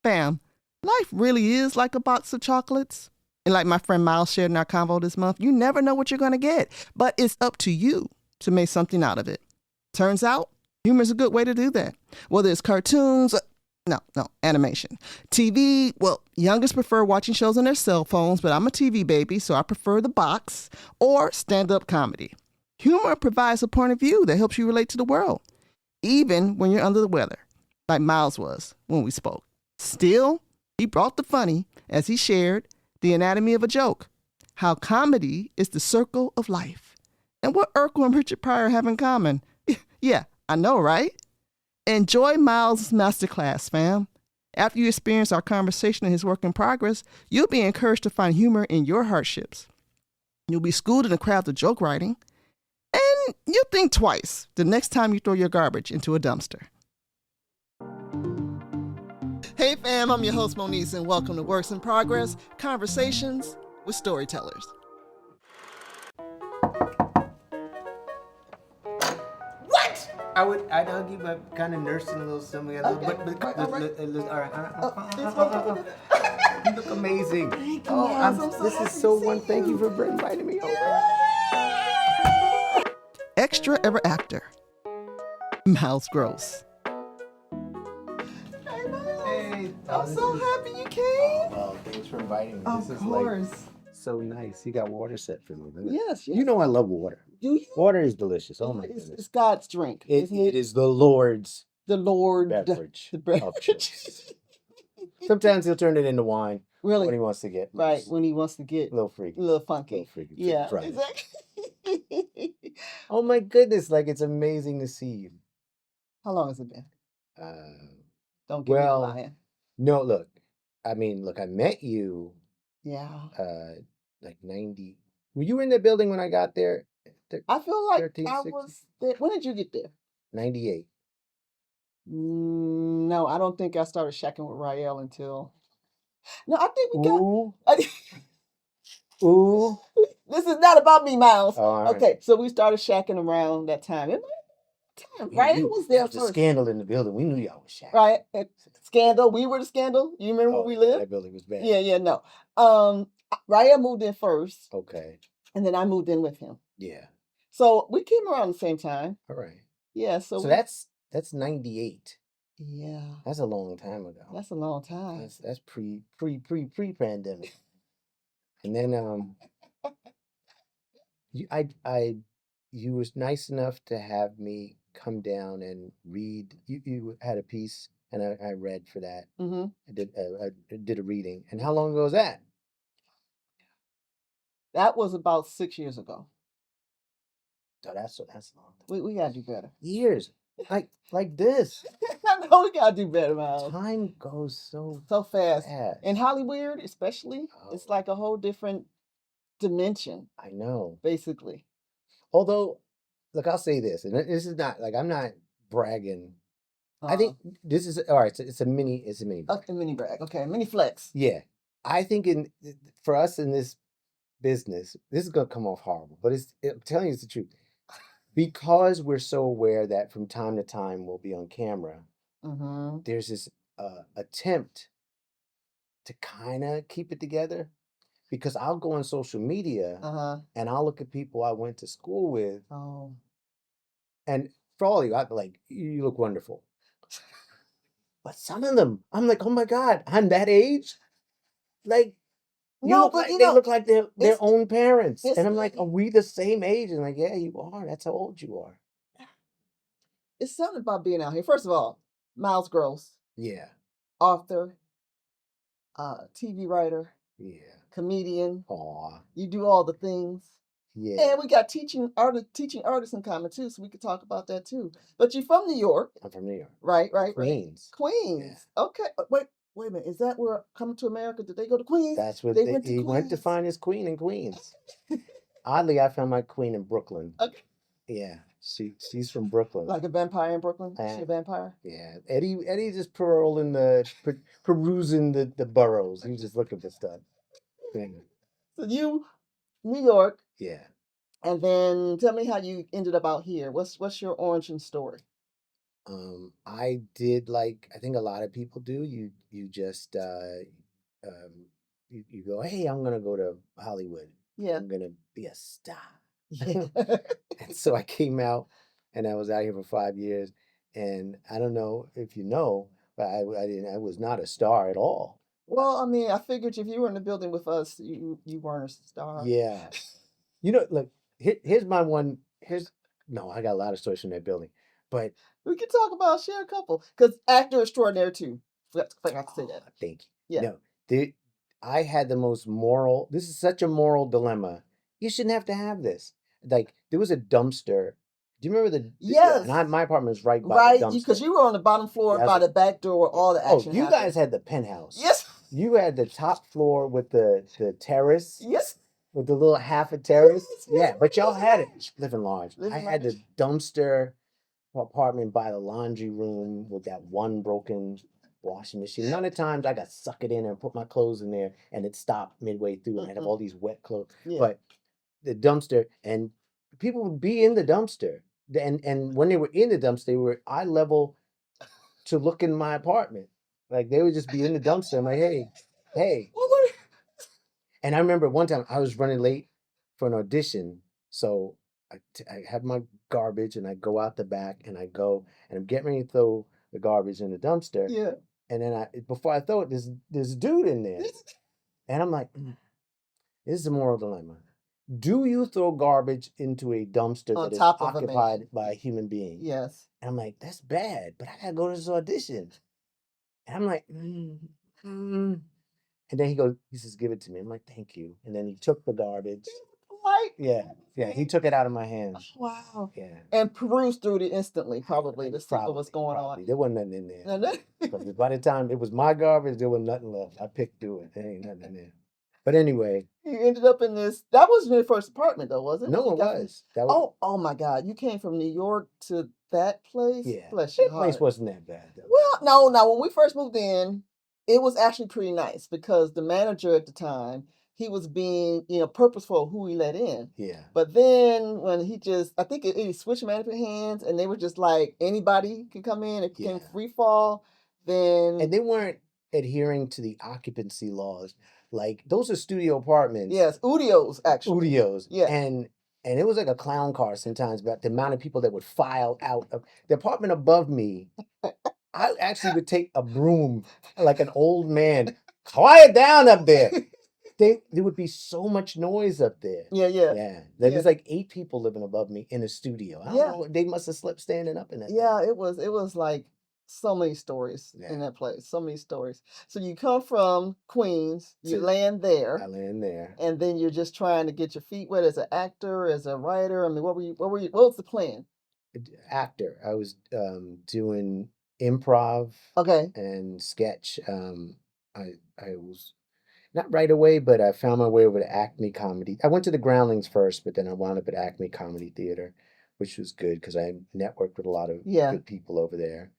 Fam, life really is like a box of chocolates. And like my friend Miles shared in our convo this month, you never know what you're going to get, but it's up to you to make something out of it. Turns out, humor is a good way to do that. Whether it's cartoons, animation. TV, well, youngest prefer watching shows on their cell phones, but I'm a TV baby, so I prefer the box, or stand-up comedy. Humor provides a point of view that helps you relate to the world, even when you're under the weather, like Miles was when we spoke. Still, he brought the funny as he shared the anatomy of a joke, how comedy is the circle of life, and what Urkel and Richard Pryor have in common. Yeah, I know, right? Enjoy Miles' masterclass, fam. After you experience our conversation and his work in progress, you'll be encouraged to find humor in your hardships. You'll be schooled in the craft of joke writing, and you'll think twice the next time you throw your garbage into a dumpster. Hey fam, I'm your host Moniz, and welcome to Works in Progress, Conversations with Storytellers. I'd give a kind of nursing a little something, all right. You look amazing. Thank you. This is so one. Thank you for inviting me over. Extra ever actor, Miles Grose. Hey, Miles. Hey, I'm so happy you came. Oh, well, thanks for inviting me. Of This course. is like so nice. You got water set for me. Yes. You know I love water. Do you? Water is delicious. Oh my goodness. It's God's drink. It is the Lord's the Lord beverage. The beverage. Sometimes he'll turn it into wine. Really? When he wants to get Right, loose. when he wants to get A little freaky. a little funky. A little freaky. Yeah, Friday. exactly. Oh my goodness, like it's amazing to see you. How long has it been? Don't get Well, me lying. No, look, I met you Yeah. like 90. Were you in the building when I got there? I feel like 13, I 16? was there. When did you get there? 98. No, I don't think I started shacking with Rael until... No, I think we got... Ooh. Ooh. This is not about me, Miles. Oh, all right. Okay, so we started shacking around that time. It might have been time, right? It was there There was a first. scandal in the building. We knew y'all was shacking. Right? Scandal. We were the scandal. You remember where we lived? That building was bad. Yeah, no. Rael moved in first. Okay. And then I moved in with him. Yeah. So we came around the same time. All right. Yeah, So so that's 98. yeah. That's a long time ago. That's a long time. That's pre-pandemic. And then you was nice enough to have me come down and read. You had a piece, and I read for that. Mm-hmm. I did a reading. And how long ago was that? That was about 6 years ago. Oh, that's long. We gotta do better. Years, like this. I know we gotta do better, Miles. Time goes so fast. fast. In Hollywood, especially, it's like a whole different dimension. I know. Basically. Although, look, I'll say this, and this is not like I'm not bragging. I think this is all right. It's a mini brag. Okay, mini brag. Okay, mini flex. Yeah, I think for us in this business, this is gonna come off horrible, but I'm telling you it's the truth. Because we're so aware that from time to time we'll be on camera, there's this attempt to kind of keep it together. Because I'll go on social media and I'll look at people I went to school with. Oh. And for all of you, I'd be like, you look wonderful. But some of them, I'm like, oh my God, I'm that age? Like, they look like their own parents. And I'm like, are we the same age? And like, yeah, you are. That's how old you are. It's something about being out here. First of all, Miles Grose. Yeah. Author. TV writer. Yeah. Comedian. Aw. You do all the things. Yeah. And we got teaching artists in common too, so we could talk about that too. But you're from New York. I'm from New York. Right. Queens. Queens. Yeah. Okay. Wait a minute. Is that where Coming to America? Did they go to Queens? That's where he went to find his queen in Queens. Oddly, I found my queen in Brooklyn. Okay. Yeah. She's from Brooklyn. Like a vampire in Brooklyn? Is she a vampire? Yeah. Eddie just perusing the boroughs. He was just looking for stuff. Yeah. So you, New York. Yeah. And then tell me how you ended up out here. What's your origin story? I did like I think a lot of people do. You just you go, hey, I'm gonna go to Hollywood. Yeah. I'm gonna be a star. Yeah. And so I came out, and I was out here for 5 years. And I don't know if you know, but I didn't. I was not a star at all. Well, I mean, I figured if you were in the building with us, you weren't a star. Yeah. Look, here's my one. Here's no, I got a lot of stories from that building, but We can talk about share a couple because actor extraordinaire too. Forgot to say that. thank you. Yeah. No, I had the most moral. This is such a moral dilemma. You shouldn't have to have this. Like there was a dumpster. Do you remember the? Yes. And my apartment was right by Right, the dumpster. because you were on the bottom floor Yeah, by the back door where all the action you happened. guys had the penthouse. Yes. You had the top floor with the terrace. Yes. With the little half a terrace. Yes, Yeah, but y'all had it living large. Living I had the dumpster apartment by the laundry room with that one broken washing machine. None of the times I got suck it in and put my clothes in there and it stopped midway through and I'd have all these wet clothes. Yeah. But the dumpster, and people would be in the dumpster. And when they were in the dumpster, they were eye level to look in my apartment. Like they would just be in the dumpster. I'm like, hey. And I remember one time I was running late for an audition. So I have my garbage and I go out the back and I go and I'm getting ready to throw the garbage in the dumpster. Yeah. And then before I throw it, there's a dude in there. And I'm like, this is a moral dilemma. Do you throw garbage into a dumpster that is occupied by a human being? Yes. And I'm like, that's bad, but I gotta go to this audition. And I'm like, And then he says, give it to me. I'm like, thank you. And then he took the garbage. Right? Yeah, he took it out of my hands. Wow. Yeah. And perused through it instantly, probably, to see what was going on. There wasn't nothing in there. Because by the time it was my garbage, there was nothing left. I picked through it. There ain't nothing in there. But anyway. You ended up in this. That wasn't your first apartment, though, was it? No, it was. That was. Oh my God. You came from New York to that place? Yeah. Bless your heart. That place wasn't that bad, though. Well, no. When we first moved in, it was actually pretty nice because the manager at the time, he was being, purposeful who he let in. Yeah. But then when I think he switched management hands and they were just like, anybody can come in. It became free fall. Then. And they weren't adhering to the occupancy laws. Like, those are studio apartments. Yes, Udios, actually. Udios. Yeah. And it was like a clown car sometimes about the amount of people that would file out of the apartment above me. I actually would take a broom like an old man. Quiet down up there. There would be so much noise up there. Yeah. There's like 8 people living above me in a studio. I don't know. They must have slept standing up in that. Yeah, it was like so many stories in that place. So many stories. So you come from Queens, you land there. I land there. And then you're just trying to get your feet wet as an actor, as a writer. I mean, what was the plan? Actor. I was doing improv and sketch. I was not right away, but I found my way over to Acme Comedy. I went to the Groundlings first, but then I wound up at Acme Comedy Theater, which was good because I networked with a lot of good people over there.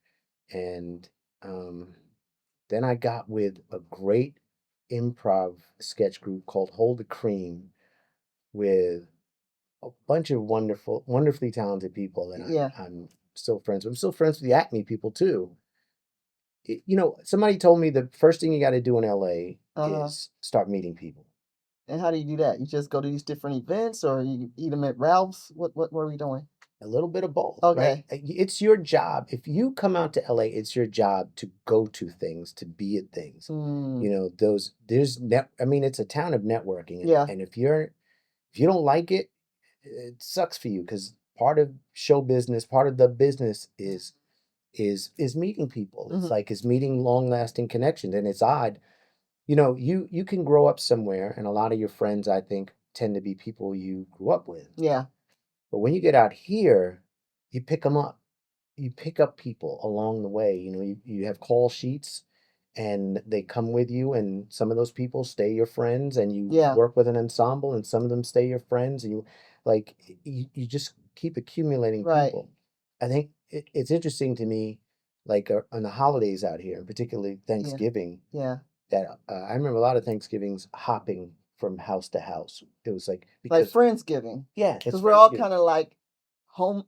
And then I got with a great improv sketch group called Hold the Cream with a bunch of wonderfully talented people that I'm still friends with. I'm still friends with the Acme people too. Somebody told me the first thing you got to do in LA is start meeting people. And how do you do that? You just go to these different events or you eat them at Ralph's? What are we doing? A little bit of both. Okay. Right? It's your job. If you come out to LA, it's your job to go to things, to be at things. It's a town of networking. And if you don't like it, it sucks for you because part of show business, part of the business is meeting people. It's meeting long-lasting connections. And it's odd. You can grow up somewhere and a lot of your friends, I think, tend to be people you grew up with. Yeah. But when you get out here, you pick them up. You pick up people along the way. You have call sheets and they come with you and some of those people stay your friends and you work with an ensemble and some of them stay your friends and you just keep accumulating people. I think it's interesting to me, like on the holidays out here, particularly Thanksgiving. That I remember a lot of Thanksgivings hopping from house to house. It was like Friendsgiving. Yeah, because we're all kind of like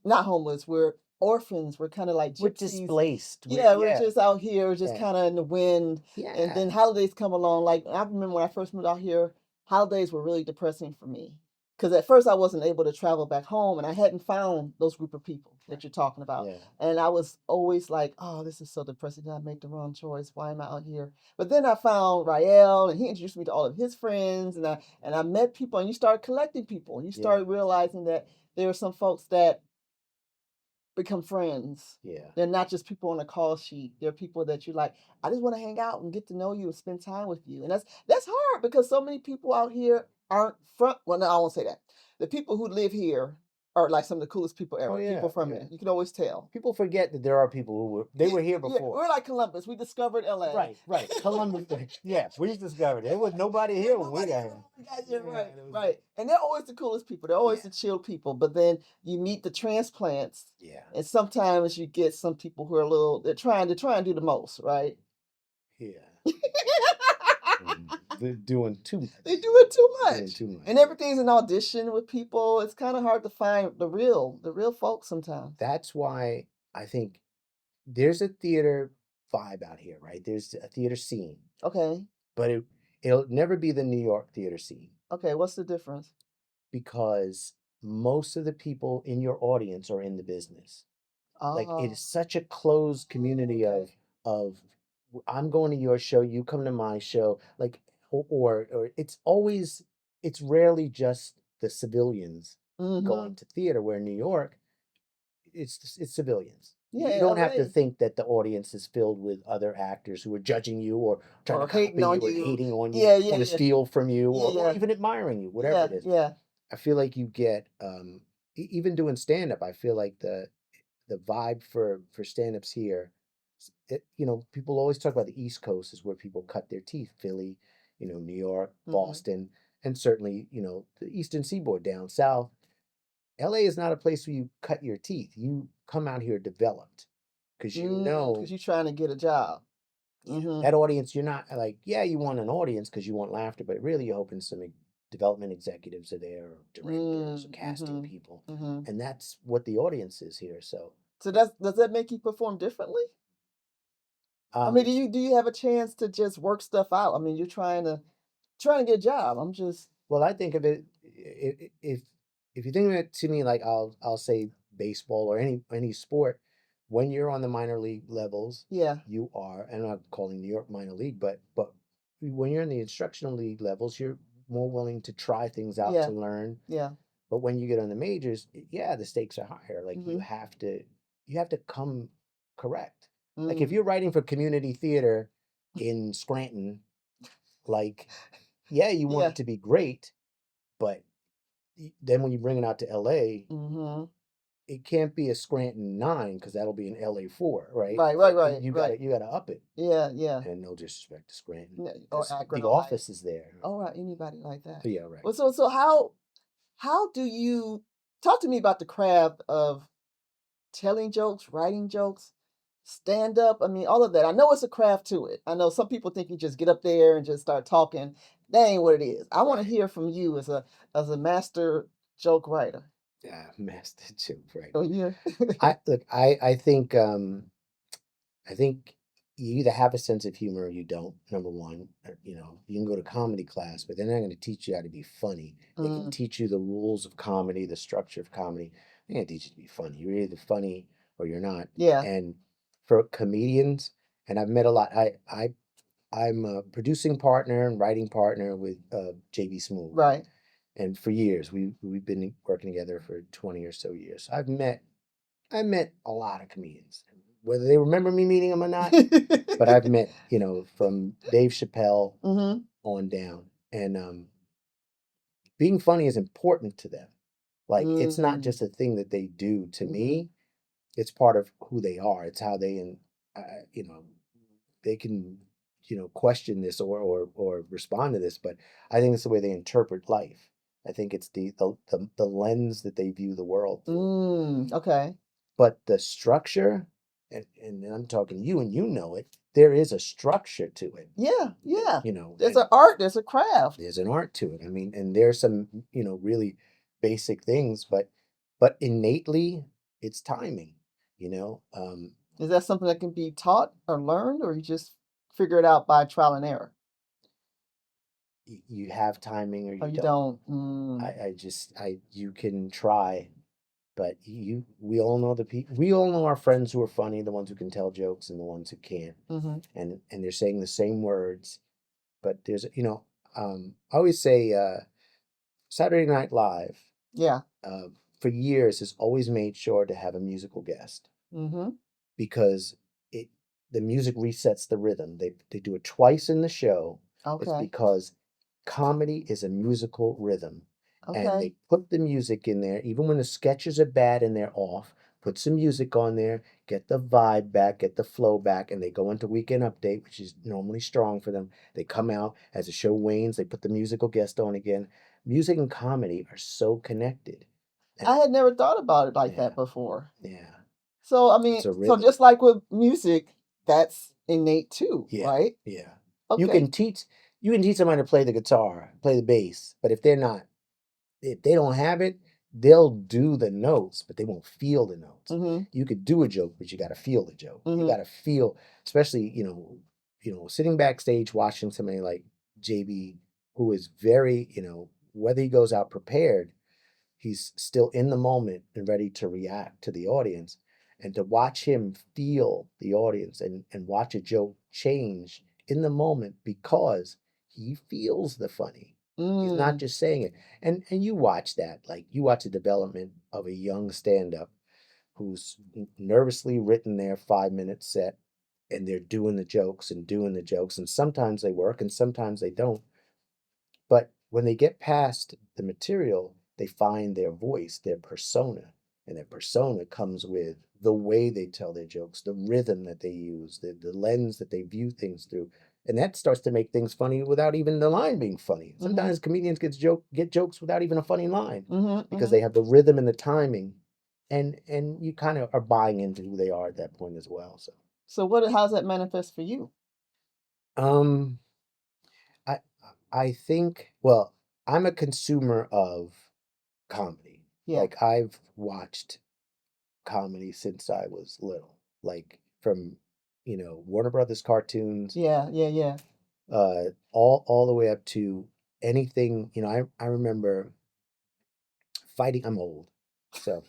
not homeless. We're orphans. We're kind of like We're gypsies. displaced. Yeah, we're just out here, just Yeah. kind of in the wind. And then Yeah. holidays come along. Like I remember when I first moved out here, holidays were really depressing for me. Because at first I wasn't able to travel back home and I hadn't found those group of people that you're talking about. Yeah. And I was always like, oh, this is so depressing. Did I make the wrong choice? Why am I out here? But then I found Rael and he introduced me to all of his friends and I met people and you start collecting people and you start realizing that there are some folks that become friends. Yeah. They're not just people on a call sheet. They're people that you like, I just want to hang out and get to know you and spend time with you. And that's hard because so many people out here aren't from, well, no, I won't say that. The people who live here are like some of the coolest people ever. People from here. You can always tell. People forget that there are people who were here before. We're like Columbus. We discovered LA. Right. Columbus. We discovered it. There was nobody here when we got here. Right. And they're always the coolest people. They're always the chill people. But then you meet the transplants. Yeah. And sometimes you get some people who are they're trying to do the most, right? Yeah. They're doing too much. They do it too much. And everything's an audition with people. It's kind of hard to find the real folks sometimes. That's why I think there's a theater vibe out here, right? There's a theater scene. Okay. But it'll never be the New York theater scene. Okay, what's the difference? Because most of the people in your audience are in the business. Like it is such a closed community of I'm going to your show, you come to my show, like or it's rarely just the civilians going to theater, where in New York it's civilians. Yeah, you don't have to think that the audience is filled with other actors who are judging you or trying to copy you or hating on you or to steal from you or even admiring you, whatever it is. Yeah. I feel like you get even doing stand-up, I feel like the vibe for stand-ups here, people always talk about the East Coast is where people cut their teeth. Philly, New York, Boston, and certainly, the Eastern Seaboard down south. LA is not a place where you cut your teeth. You come out here developed because because you're trying to get a job. That audience, you're not like, you want an audience because you want laughter, but really you're hoping some development executives are there, or directors, or casting people, and that's what the audience is here. So does that make you perform differently? I mean, do you have a chance to just work stuff out? I mean, you're trying to get a job. Well, I think of it, if you think of it to me like I'll say baseball or any sport, when you're on the minor league levels, you are, and I'm not calling New York minor league, but when you're in the instructional league levels, you're more willing to try things out to learn. Yeah. But when you get on the majors, the stakes are higher. Like you have to come correct. Like if you're writing for community theater in Scranton, like, you want it to be great, but then when you bring it out to LA, it can't be a Scranton 9 because that'll be an LA 4, right? Right. You gotta up it. Yeah. And no disrespect to Scranton. Or Akron. The office is there. Oh, right. Anybody like that. Yeah, right. Well, so how do you talk to me about the craft of telling jokes, writing jokes, stand up? I mean, all of that. I know it's a craft to it. I know some people think you just get up there and just start talking. That ain't what it is. I want to hear from you as a master joke writer. Master joke writer. Oh yeah. I think you either have a sense of humor or you don't. Number one, you can go to comedy class, but they're not going to teach you how to be funny. They can teach you the rules of comedy, the structure of comedy. They can't teach you to be funny. You're either funny or you're not. Yeah. And for comedians, and I've met a lot. I'm a producing partner and writing partner with JB Smoove. Right. And for years, we've been working together for 20 or so years. I met a lot of comedians, whether they remember me meeting them or not. But I've met, from Dave Chappelle on down, and being funny is important to them. Like it's not just a thing that they do. To me, it's part of who they are. It's how they, they can, question this or respond to this. But I think it's the way they interpret life. I think it's the lens that they view the world through. Okay. But the structure, and I'm talking to you, and you know it, there is a structure to it. Yeah. There's an art, there's a craft. There's an art to it. I mean, and there's some, really basic things, but innately it's timing. you know. Is that something that can be taught or learned, or you just figure it out by trial and error? You have timing or Oh, you you don't. don't? You can try, but we all know we all know our friends who are funny, the ones who can tell jokes and the ones who can't. Mm-hmm. And they're saying the same words, but there's, I always say, Saturday Night Live, Yeah. for years has always made sure to have a musical guest Mm-hmm. because it the music resets the rhythm. They do it twice in the show. It's Okay. because comedy is a musical rhythm. And Okay. they put the music in there, even when the sketches are bad and they're off, put some music on there, get the vibe back, get the flow back, and they go into Weekend Update, which is normally strong for them. They come out, as the show wanes, they put the musical guest on again. Music and comedy are so connected. And I had never thought about it like yeah, that before. yeah. So, I It's mean, a so rhythm. just like with music, that's innate too, Yeah, right? yeah. You Okay. can teach you can teach somebody to play the guitar, play the bass, but if they don't have it, they'll do the notes, but they won't feel the notes. Mm-hmm. You could do a joke, but you got to feel the joke. You Mm-hmm. got to feel, especially, sitting backstage watching somebody like JB, who is very, whether he goes out prepared, he's still in the moment and ready to react to the audience. And to watch him feel the audience and watch a joke change in the moment because he feels the funny. He's not Mm. just saying it. And you watch that, like you watch the development of a young stand-up who's nervously written their 5 minute set and they're doing the jokes and doing the jokes. And sometimes they work and sometimes they don't. But when they get past the material, they find their voice, their persona. And their persona comes with the way they tell their jokes, the rhythm that they use, the lens that they view things through. And that starts to make things funny without even the line being funny. Mm-hmm. Sometimes comedians get jokes without even a funny line Mm-hmm. because Mm-hmm. they have the rhythm and the timing. And you kind of are buying into who they are at that point as well. So how's that manifest for you? Um I I think, well, I'm a consumer of comedy. Yeah. Like I've watched comedy since I was little. Like from, Warner Brothers cartoons, Yeah. Yeah. Yeah. all the way up to anything, I remember fighting. I'm old. So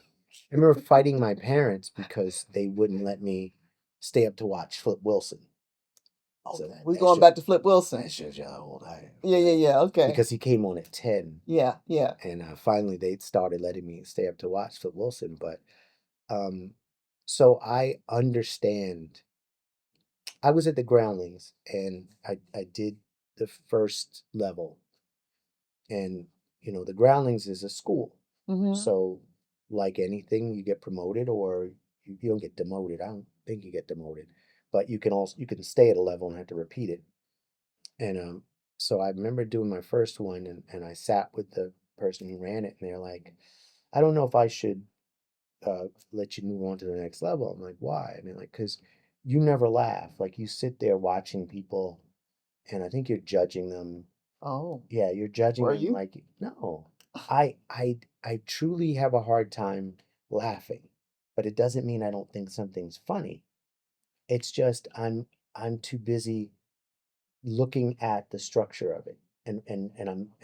I remember fighting my parents because they wouldn't let me stay up to watch Flip Wilson. So Okay. We're going back to Flip Wilson. that shows you how old I am. Yeah. Yeah. Yeah. Okay. Because he came on at 10. Yeah. Yeah. And finally they started letting me stay up to watch Flip Wilson. But so I understand. I was at the Groundlings and I did the first level. And, the Groundlings is a school. Mm-hmm. So, like anything, you get promoted or you don't get demoted. I don't think you get demoted, but you can stay at a level and have to repeat it. And so I remember doing my first one and I sat with the person who ran it and they're like, I don't know if I should let you move on to the next level. I'm like, why? And they're like, because you never laugh. Like you sit there watching people, and I think you're judging them. Oh. Yeah, you're judging Were them you? like no. I truly have a hard time laughing, but it doesn't mean I don't think something's funny. It's just I'm too busy looking at the structure of it, and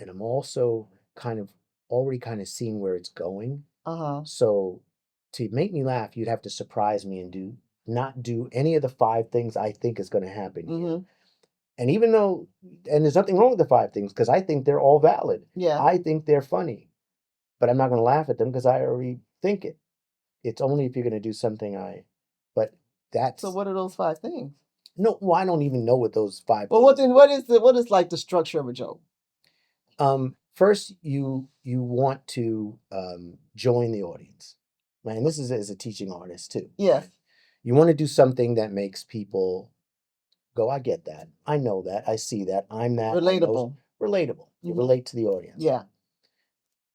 I'm also kind of already kind of seeing where it's going. Uh-huh. So to make me laugh, you'd have to surprise me and not do any of the five things I think is going to happen here. Mm-hmm. And even though, and there's nothing wrong with the five things because I think they're all valid. Yeah. I think they're funny, but I'm not going to laugh at them because I already think it. It's only if you're going to do something but So that's, what are those 5 things? no, well, I don't even know what those five Well, things. what is like the structure of a joke? First, you want to join the audience, right? And this is as a teaching artist too. Yes. Right? You want to do something that makes people go, I get that, I know that, I see that, I'm that, I know. Relatable. Relatable. You Mhm. relate to the audience. Yeah.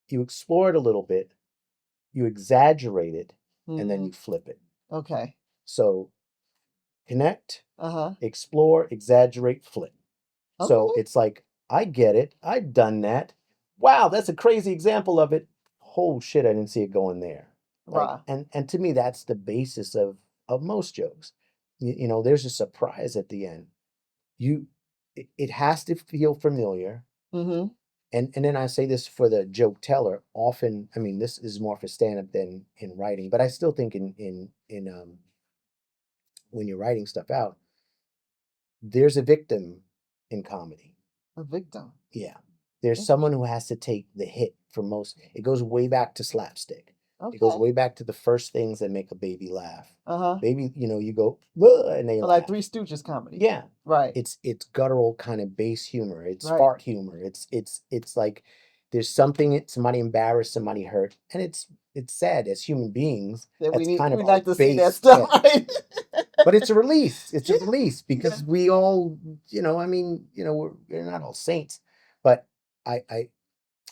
You explore it a little bit, you exaggerate it, and then Mhm. you flip it. Okay. So connect, Uh-huh. explore, exaggerate, flip. So Okay. it's like, I get it. I've done that. Wow, that's a crazy example of it. Oh shit, I didn't see it going there. Like, Wow. and to me, that's the basis of most jokes. You know, there's a surprise at the end. It has to feel familiar. Mm-hmm. And then I say this for the joke teller. Often, I mean, this is more for stand-up than in writing, but I still think in when you're writing stuff out, there's a victim in comedy. A victim. Yeah. There's someone who has to take the hit for most. It goes way back to slapstick. Okay. It goes way back to the first things that make a baby laugh. Uh-huh. Baby, you know, you go, "Ugh," and they So laugh. like Three Stooges comedy. Yeah. Right. It's guttural kind of bass humor. It's Right. fart humor. It's like there's something, somebody embarrassed, somebody hurt, and it's sad as human beings. That we That's need. kind of We our like to see that base. stuff. Yeah. Right? But it's a release. It's a Yeah. release because Yeah. we all, you know, I mean, you know, we're not all saints, but I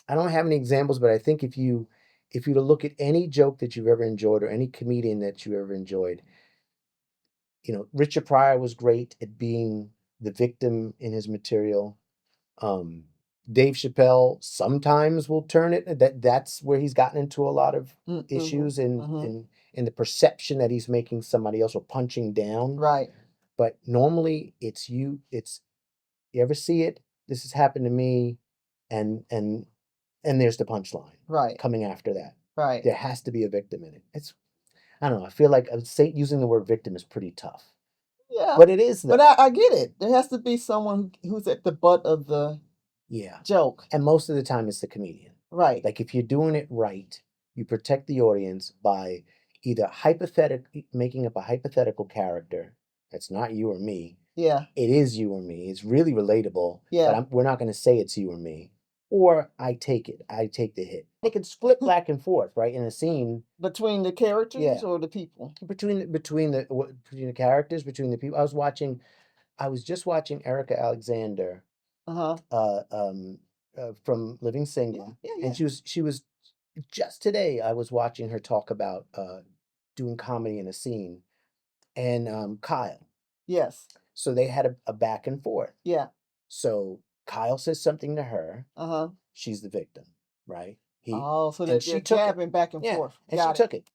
don't have any examples, but I think if you to look at any joke that you've ever enjoyed or any comedian that you ever enjoyed, you know, Richard Pryor was great at being the victim in his material. Dave Chappelle sometimes will turn it. That's where he's gotten into a lot of Mm-hmm. issues Mm-hmm. in the perception that he's making somebody else or punching down. Right. But normally it's you ever see it? This has happened to me, and there's the punchline Right. coming after that. Right. There has to be a victim in it. I don't know. I feel like I would say using the word victim is pretty tough. Yeah. But it is though. But I get it. There has to be someone who's at the butt of the joke. And most of the time it's the comedian. Right. Like if you're doing it right, you protect the audience by either making up a hypothetical character that's not you or me. Yeah. It is you or me. It's really relatable. Yeah. But we're not going to say it's you or me. Or I take it. I take the hit. It can split back and forth, right? In a scene Between the characters or the people? Between the characters, between the people. I was just watching Erica Alexander from Living Single. Yeah. And she was just today I was watching her talk about doing comedy in a scene. And Kyle. Yes. So they had a back and forth. Yeah. So Kyle says something to her. Uh-huh. She's the victim, right? So that they're jabbing back and forth. And she took it.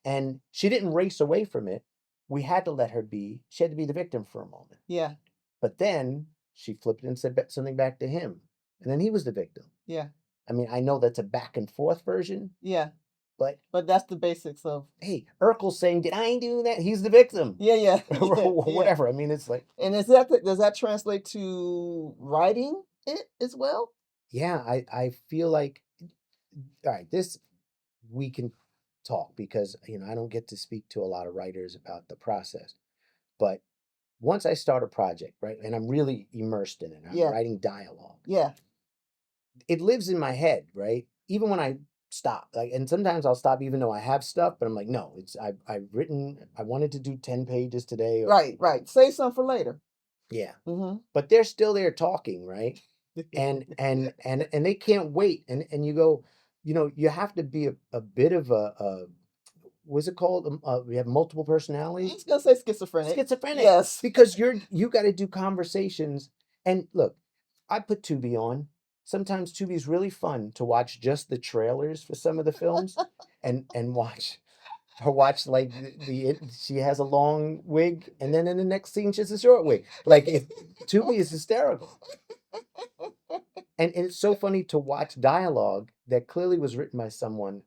And she didn't race away from it. She had to be the victim for a moment. Yeah. But then she flipped and said something back to him. And then he was the victim. Yeah. I mean, I know that's a back and forth version. Yeah. But that's the basics of. Hey, Urkel's saying, "Did I do that?" He's the victim. Yeah. Whatever. I mean, it's like. And does that translate to writing it as well? Yeah, I feel like. All right, we can talk because I don't get to speak to a lot of writers about the process, but once I start a project, right, and I'm really immersed in it, I'm writing dialogue. Yeah. It lives in my head, right? Even when I stop, and sometimes I'll stop even though I have stuff, but I'm like, no, I've written. I wanted to do 10 pages today. Right. Save some for later. Yeah. Mm-hmm. But they're still there talking, right? and they can't wait, and you go, you have to be a bit of a what's it called? We have multiple personalities. I was gonna say schizophrenic. Yes, because you got to do conversations. And look, I put Tubi on. Sometimes Tubi's really fun to watch just the trailers for some of the films, and watch like she has a long wig, and then in the next scene she has a short wig. Like Tubi is hysterical. And it's so funny to watch dialogue that clearly was written by someone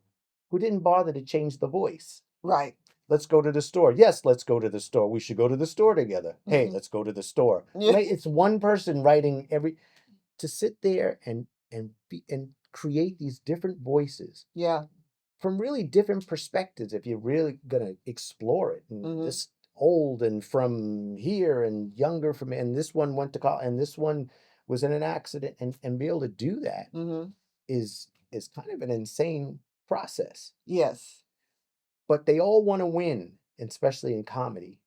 who didn't bother to change the voice. Right. Let's go to the store. Yes, let's go to the store. We should go to the store together. Mm-hmm. Hey, let's go to the store. Yeah. Right? It's one person writing to sit there and create these different voices. Yeah. From really different perspectives if you're really gonna explore it. And this old and from here and younger and this one went to college and this one was in an accident and be able to do that is kind of an insane process. Yes. But they all want to win, especially in comedy.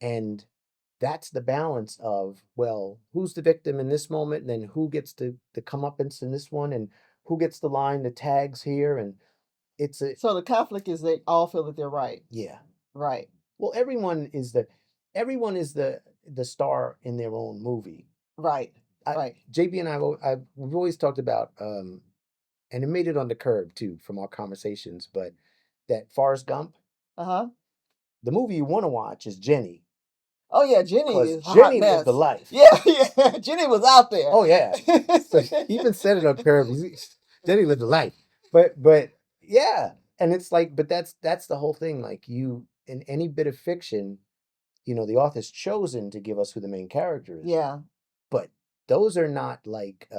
And that's the balance of, well, who's the victim in this moment, and then who gets the comeuppance in this one, and who gets the line, the tags here, and so the conflict is they all feel that they're right. Yeah. Right. Well, everyone is the star in their own movie. Right. Right. JB and we've always talked about, and it made it on the curb too from our conversations, but that Forrest Gump. The movie you want to watch is Jenny. Oh yeah, Jenny is a hot Jenny mess. lived the life. Yeah, Jenny was out there. Oh yeah. So he even said it on Curb. Jenny lived the life. But yeah, and it's like, but that's the whole thing. Like, you, in any bit of fiction, the author's chosen to give us who the main character is. Yeah. But those are not like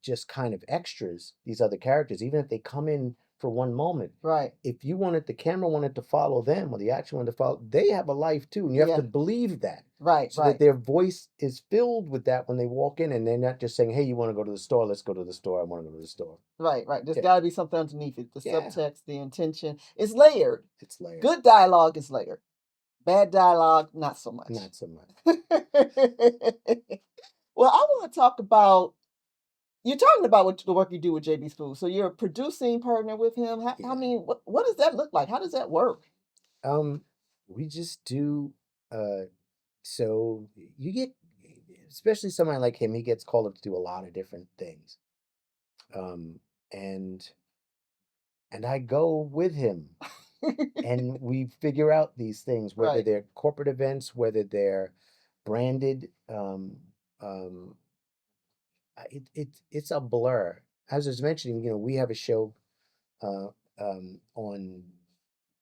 just kind of extras. These other characters, even if they come in for one moment, right? If the camera wanted to follow them, or the action wanted to follow, they have a life too, and you have to believe that, right? So that their voice is filled with that when they walk in, and they're not just saying, "Hey, you want to go to the store? Let's go to the store. I want to go to the store." Right. There's got to be something underneath it. The subtext, the intention. It's layered. It's layered. Good dialogue is layered. Bad dialogue, not so much. Not so much. Well, I want to talk about. You're talking about the work you do with JB Smoove. So you're a producing partner with him. I mean, what does that look like? How does that work? We just do. So you get, especially somebody like him, he gets called up to do a lot of different things. And I go with him, and we figure out these things, whether they're corporate events, whether they're branded. It's a blur. As I was mentioning, we have a show on,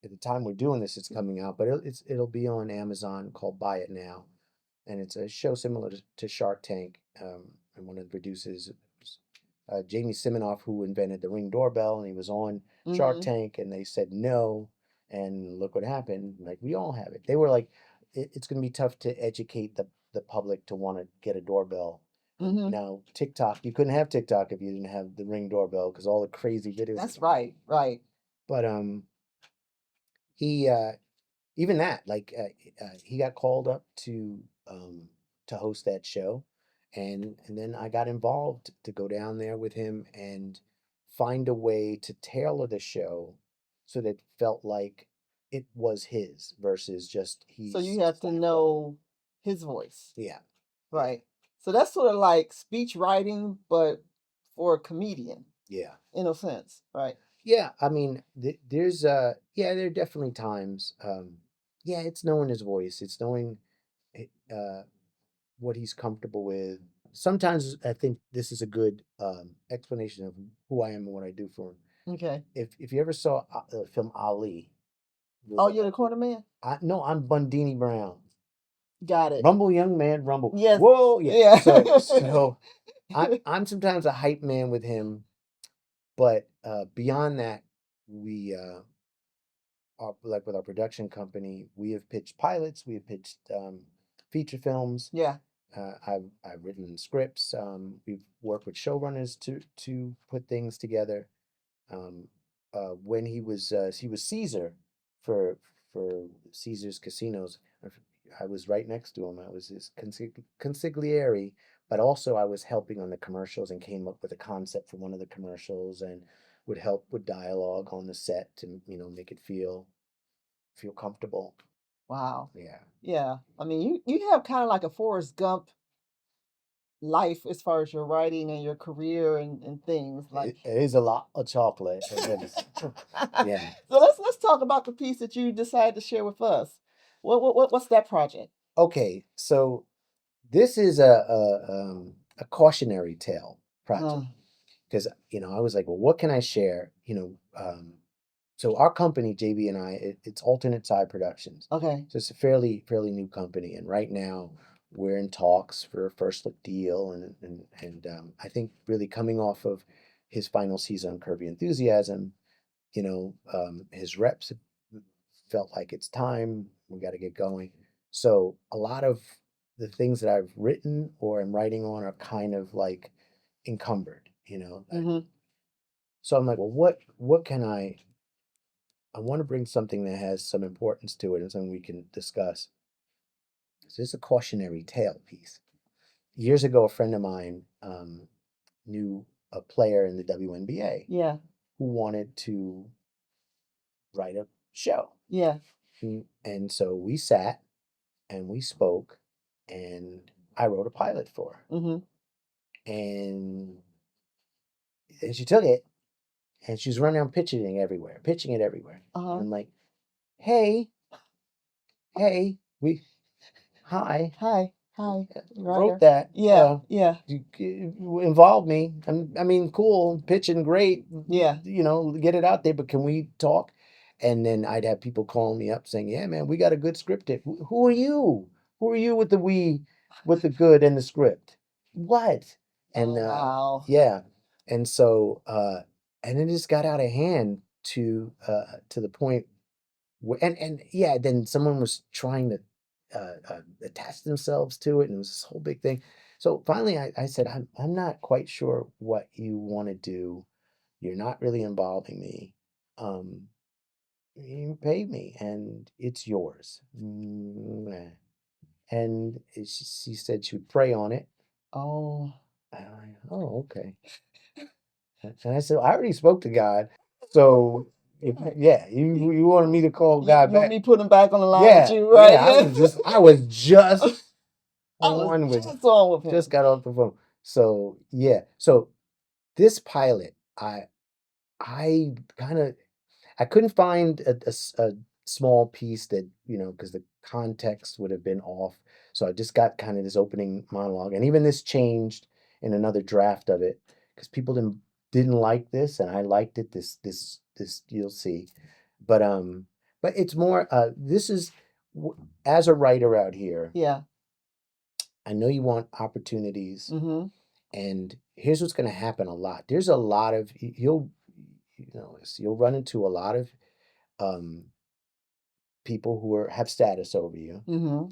at the time we're doing this, it's coming out, but it'll be on Amazon, called Buy It Now, and it's a show similar to Shark Tank. And one of the producers, Jamie Siminoff, who invented the Ring doorbell, and he was on Shark Tank, and they said no, and look what happened. Like, we all have it. They were like, it's going to be tough to educate the public to want to get a doorbell. Now, TikTok, you couldn't have TikTok if you didn't have the Ring doorbell, because all the crazy videos. That's right. But he even that, like, he got called up to host that show, and then I got involved to go down there with him and find a way to tailor the show so that it felt like it was his versus just he. So you have to know his voice. Yeah. Right. So that's sort of like speech writing, but for a comedian. Yeah. In a sense, right? Yeah, I mean, there are definitely times. It's knowing his voice. It's knowing what he's comfortable with. Sometimes I think this is a good explanation of who I am and what I do for him. Okay. If you ever saw the film Ali. Oh, you're the corner man? No, I'm Bundini Brown. Got it. Rumble, young man, rumble. Yes. Whoa, yeah. So I'm sometimes a hype man with him, but beyond that, we like with our production company, we have pitched pilots, we have pitched feature films. Yeah. I've written scripts. We've worked with showrunners to put things together. When he was Caesar for Caesar's Casinos, I was right next to him. I was his consigliere, but also I was helping on the commercials and came up with a concept for one of the commercials and would help with dialogue on the set to make it feel comfortable. Wow. Yeah. Yeah. I mean, you have kind of like a Forrest Gump life as far as your writing and your career and things like. It is a lot of chocolate. Yeah. So let's talk about the piece that you decided to share with us. What's that project? Okay, so this is a cautionary tale project, because I was like, well, what can I share? So our company, JB and I, it's Alternate Side Productions. Okay. So it's a fairly new company, and right now we're in talks for a first look deal, and I think really coming off of his final season on Curb Your Enthusiasm, his reps felt like it's time. We got to get going. So a lot of the things that I've written or am writing on are kind of like encumbered, So I'm like, well, what can I want to bring something that has some importance to it and something we can discuss. So this is a cautionary tale piece. Years ago, a friend of mine knew a player in the WNBA. Yeah. Who wanted to write a show. Yeah. And so we sat and we spoke, and I wrote a pilot for her. And she took it, and she's running around pitching it everywhere. I'm like, hey, hi, wrote that. Involve me. I mean, cool, pitching, great. Yeah. Get it out there, but can we talk? And then I'd have people calling me up saying, yeah, man, we got a good script. Who are you? Who are you with the good and the script? What? And wow. yeah. And so and it just got out of hand to the point where, and yeah, then someone was trying to attach themselves to it, and it was this whole big thing. So finally I said, I'm not quite sure what you want to do. You're not really involving me. You paid me and it's yours. And she said she would pray on it. Oh. Okay. And I said, I already spoke to God. So yeah, you wanted me to call God back. Want me put him back on the line with you, right? Yeah, I was just on with him. Just got off the phone. So yeah. So this pilot, I kind of couldn't find a small piece that, because the context would have been off. So I just got kind of this opening monologue, and even this changed in another draft of it because people didn't like this, and I liked it. This you'll see, but it's more. This is as a writer out here. Yeah. I know you want opportunities, Mm-hmm. and here's what's going to happen a lot. There's a lot of you'll run into a lot of people who have status over you, mm-hmm.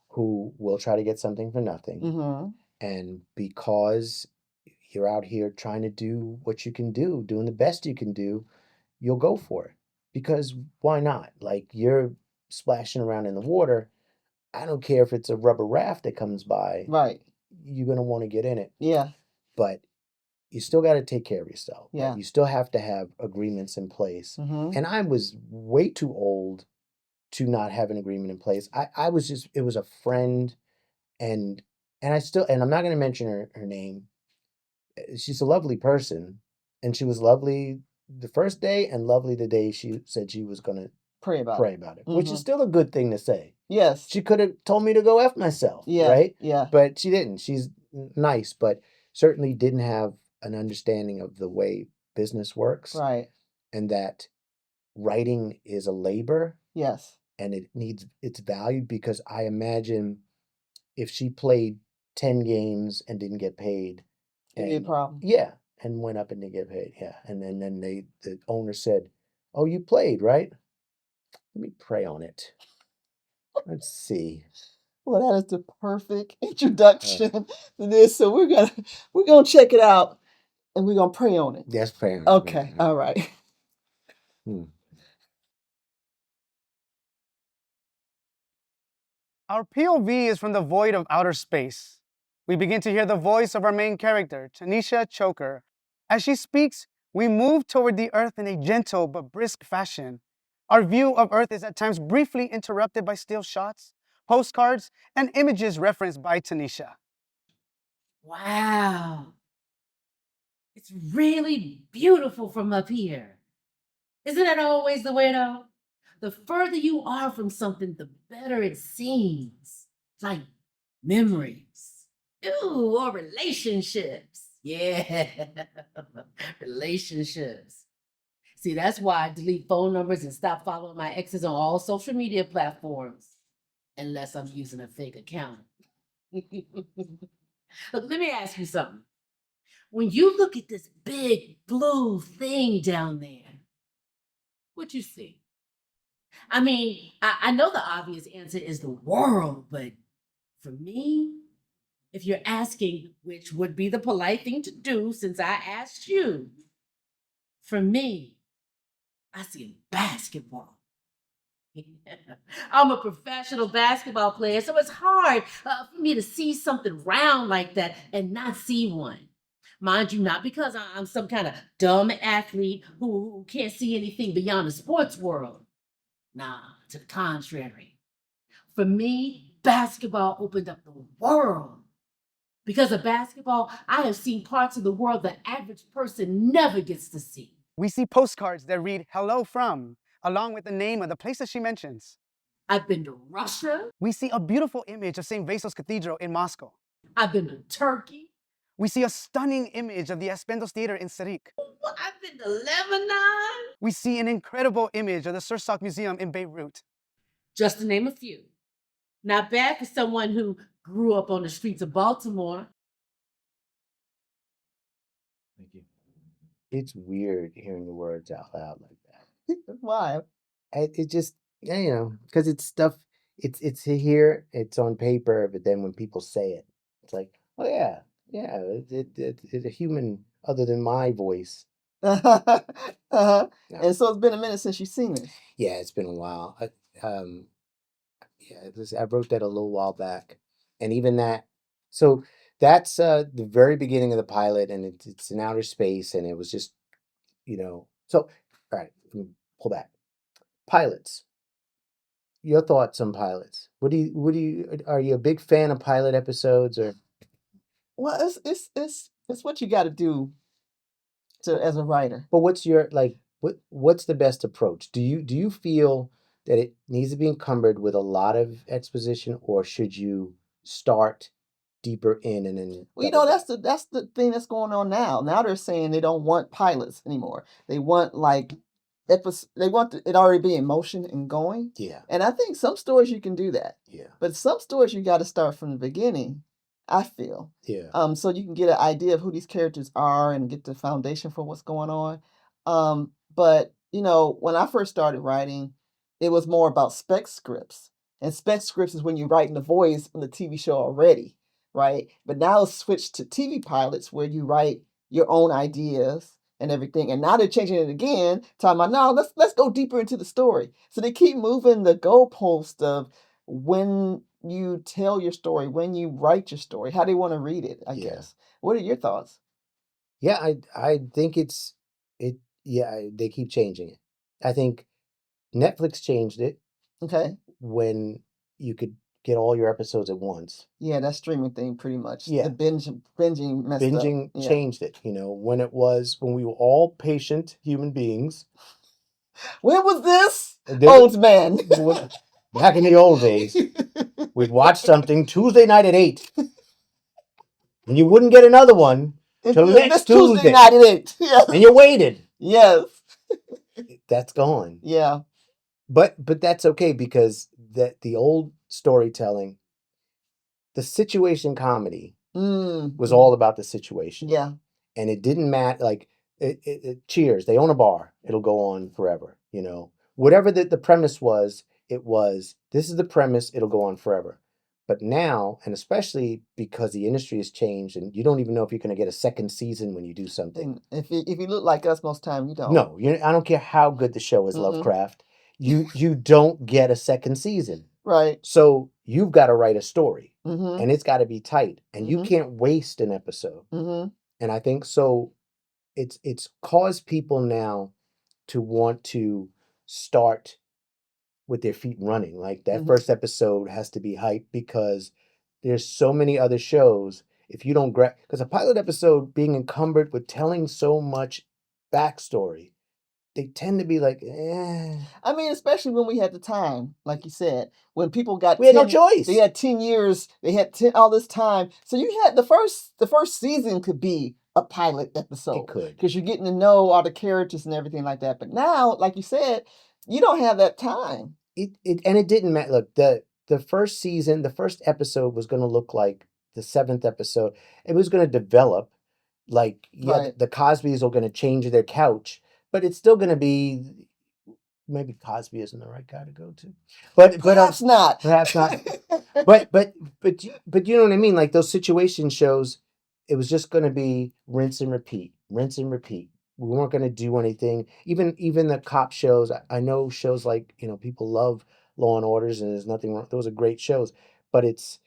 who will try to get something for nothing. Mm-hmm. And because you're out here trying to do what you can do, doing the best you can do, you'll go for it. Because why not? Like, you're splashing around in the water. I don't care if it's a rubber raft that comes by. Right. You're going to want to get in it. Yeah. But you still got to take care of yourself. Yeah. Right? You still have to have agreements in place. Mm-hmm. And I was way too old to not have an agreement in place. I was just, it was a friend, and I'm not going to mention her name. She's a lovely person, and she was lovely the first day and lovely the day she said she was going to pray about it, mm-hmm. which is still a good thing to say. Yes. She could have told me to go F myself, right? Yeah. But she didn't. She's nice, but certainly didn't have an understanding of the way business works. Right. And that writing is a labor. Yes. And it's valued, because I imagine if she played 10 games and didn't get paid, it'd be a problem. Yeah, and went up and didn't get paid. Yeah, and then the owner said, "Oh, you played, right? Let me pray on it. Let's see." Well, that is the perfect introduction to this. So we're gonna check it out, and we're gonna pray on it. Yes, pray on it. Okay. All right. Our POV is from the void of outer space. We begin to hear the voice of our main character, Tanisha Choker. As she speaks, we move toward the Earth in a gentle but brisk fashion. Our view of Earth is at times briefly interrupted by still shots, postcards, and images referenced by Tanisha. Wow. It's really beautiful from up here. Isn't that always the way, though? The further you are from something, the better it seems. Like memories. Ooh, or relationships. Yeah, relationships. See, that's why I delete phone numbers and stop following my exes on all social media platforms. Unless I'm using a fake account. Look, let me ask you something. When you look at this big blue thing down there, what you see? I mean, I know the obvious answer is the world, but for me, if you're asking which would be the polite thing to do since I asked you, for me, I see basketball. I'm a professional basketball player, so it's hard for me to see something round like that and not see one. Mind you, not because I'm some kind of dumb athlete who can't see anything beyond the sports world. Nah, to the contrary. For me, basketball opened up the world. Because of basketball, I have seen parts of the world the average person never gets to see. We see postcards that read "Hello from," along with the name of the places she mentions. I've been to Russia. We see a beautiful image of St. Vasil's Cathedral in Moscow. I've been to Turkey. We see a stunning image of the Aspendos Theater in Sirik. I've been to Lebanon. We see an incredible image of the Sursak Museum in Beirut. Just to name a few. Not bad for someone who grew up on the streets of Baltimore. Thank you. It's weird hearing the words out loud like that. Why? It just, yeah, because it's stuff, it's here, it's on paper, but then when people say it, it's like, oh yeah, it's a human other than my voice. Uh-huh. No. And so it's been a minute since you've seen it. Yeah, it's been a while. I wrote that a little while back, and even that. So that's the very beginning of the pilot, and it's in outer space, and it was just, So, all right, let me pull back. Pilots. Your thoughts on pilots? Are you a big fan of pilot episodes or? Well, it's what you got to do as a writer. But what's your what's the best approach? Do you feel that it needs to be encumbered with a lot of exposition, or should you start deeper in and then? Well, that's the thing that's going on now. Now they're saying they don't want pilots anymore. They want they want it already be in motion and going. Yeah. And I think some stories you can do that. Yeah. But some stories you got to start from the beginning, I feel. Yeah. So you can get an idea of who these characters are and get the foundation for what's going on. But when I first started writing, it was more about spec scripts. And spec scripts is when you're writing the voice on the TV show already, right? But now it's switched to TV pilots where you write your own ideas and everything. And now they're changing it again, talking about, no, let's go deeper into the story. So they keep moving the goalpost of when you tell your story, when you write your story, how they want to read it, I guess. What are your thoughts? Yeah, I think they keep changing it. I think Netflix changed it. Okay. When you could get all your episodes at once. Yeah, that streaming thing pretty much. Yeah. The binging messed up. Binging changed it, when we were all patient human beings. When was this? Old man. Back in the old days, we'd watch something Tuesday night at 8. And you wouldn't get another one till next Tuesday night at 8. Yeah. And you waited. Yes. That's gone. Yeah. But that's okay, because the old storytelling, the situation comedy was all about the situation. Yeah. And it didn't matter, Cheers, they own a bar, it'll go on forever, Whatever the premise was, this is the premise, it'll go on forever. But now, and especially because the industry has changed and you don't even know if you're going to get a second season when you do something. If you look like us most time, you don't. No, I don't care how good the show is, Lovecraft. You don't get a second season. Right. So you've got to write a story, and it's got to be tight, and you can't waste an episode. And I think so. It's caused people now to want to start with their feet running. Like that first episode has to be hyped, because there's so many other shows. If you don't grab, because a pilot episode being encumbered with telling so much backstory, they tend to be like, eh. I mean, especially when we had the time, like you said, when people got we had no choice. They had 10 years, they had all this time. So you had the first season could be a pilot episode. It could. Because you're getting to know all the characters and everything like that. But now, like you said, you don't have that time. It didn't matter. Look, the first season, the first episode was going to look like the 7th episode. It was going to develop like, the Cosbys are going to change their couch. But it's still going to be, maybe Cosby isn't the right guy to go to, but perhaps not. Perhaps not. but you know what I mean? Like those situation shows, it was just going to be rinse and repeat. We weren't going to do anything. Even the cop shows. I know shows like people love Law and Orders, and there's nothing wrong. Those are great shows, but it's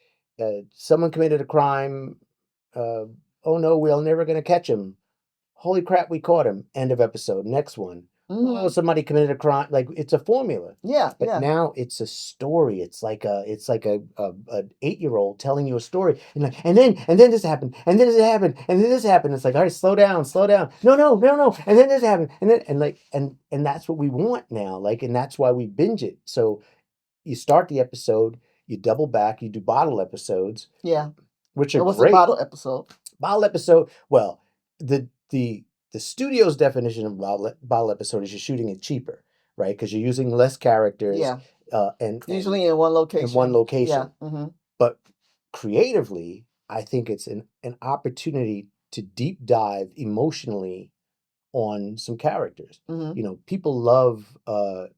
someone committed a crime. Oh no, we're never going to catch him. Holy crap, we caught him. End of episode. Next one. Oh, somebody committed a crime. Like it's a formula. Yeah, But yeah. now it's a story. It's like a 8-year-old telling you a story. And then this happened, and then this happened, and then this happened. It's like, all right, slow down, slow down. No, no, no, no. And then this happened. And that's what we want now. Like, and that's why we binge it. So you start the episode, you double back, you do bottle episodes. Yeah. Which are What's great. a bottle episode? Bottle episode. Well, the studio's definition of bottle episode is you're shooting it cheaper, right? Because you're using less characters. Yeah. And Usually in one location. In one location. Yeah. Mm-hmm. But creatively, I think it's an opportunity to deep dive emotionally on some characters. Mm-hmm. You know, people love the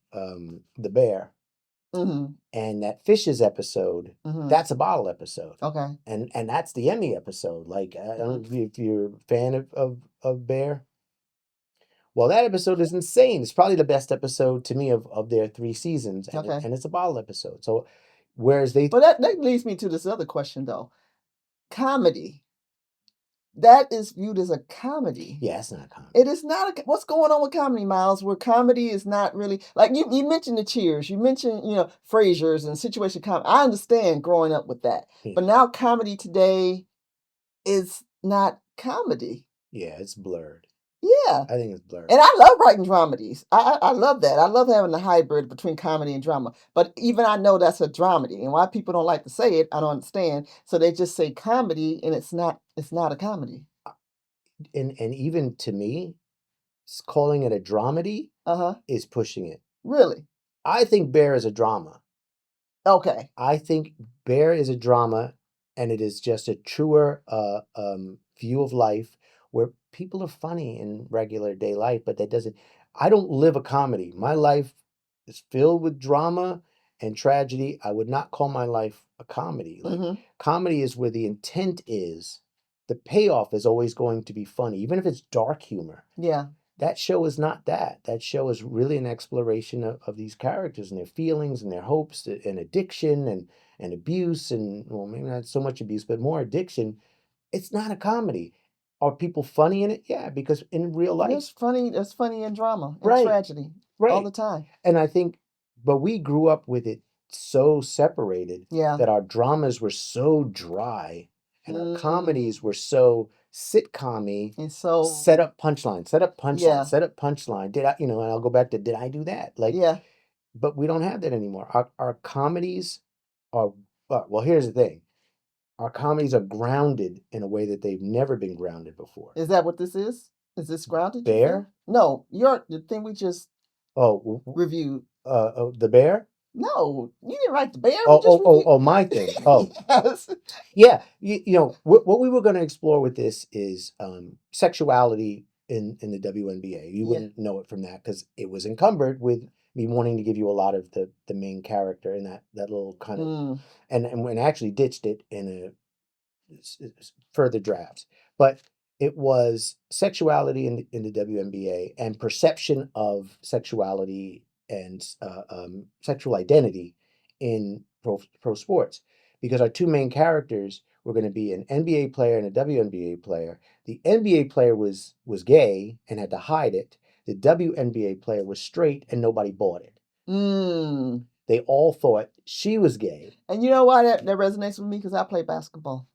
bear. Mm-hmm. And that Fishes episode, that's a bottle episode. Okay. And that's the Emmy episode. Like, I don't know if you're a fan of Bear. Well, that episode is insane. It's probably the best episode to me of their 3 seasons. And, Okay. and it's a bottle episode. So, whereas they... But that leads me to this other question, though. Comedy. That is viewed as a comedy. Yeah, it's not a comedy. It is not. What's going on with comedy, Miles? Where comedy is not really like you mentioned the Cheers. You mentioned Frasier's and situation comedy. I understand growing up with that, but now comedy today is not comedy. Yeah, it's blurred. Yeah, I think it's blurred. And I love writing dramedies. I love that. I love having the hybrid between comedy and drama. But even I know that's a dramedy, and why people don't like to say it, I don't understand. So they just say comedy, and it's not a comedy. And even to me, calling it a dramedy is pushing it. Really? I think Bear is a drama. Okay. I think Bear is a drama, and it is just a truer view of life where people are funny in regular day life, but I don't live a comedy. My life is filled with drama and tragedy. I would not call my life a comedy. Like, comedy is where the intent is. The payoff is always going to be funny, even if it's dark humor. Yeah. That show is not that. That show is really an exploration of these characters and their feelings and their hopes and addiction and abuse and, well, maybe not so much abuse, but more addiction. It's not a comedy. Are people funny in it? Yeah, because in real life... It's funny. It's funny in drama and tragedy all the time. And I think, but we grew up with it so separated that our dramas were so dry and our comedies were so sitcom-y and so set up punchline, set up punchline. Did I, and I'll go back to, did I do that? Like, but we don't have that anymore. Our comedies are, well, here's the thing. Our comedies are grounded in a way that they've never been grounded before. Is that what this is? Is this grounded? Bear? No, the thing we just reviewed. The Bear? No, you didn't write the Bear. My thing. Oh, yes. Yeah. What we were going to explore with this is sexuality in the WNBA. You wouldn't know it from that because it was encumbered with me wanting to give you a lot of the main character in that little kind of, and actually ditched it in further drafts. But it was sexuality in the WNBA and perception of sexuality and sexual identity in pro sports, because our 2 main characters were going to be an NBA player and a WNBA player. The NBA player was gay and had to hide it. The WNBA player was straight and nobody bought it. They all thought she was gay. And you know why that resonates with me? Because I play basketball.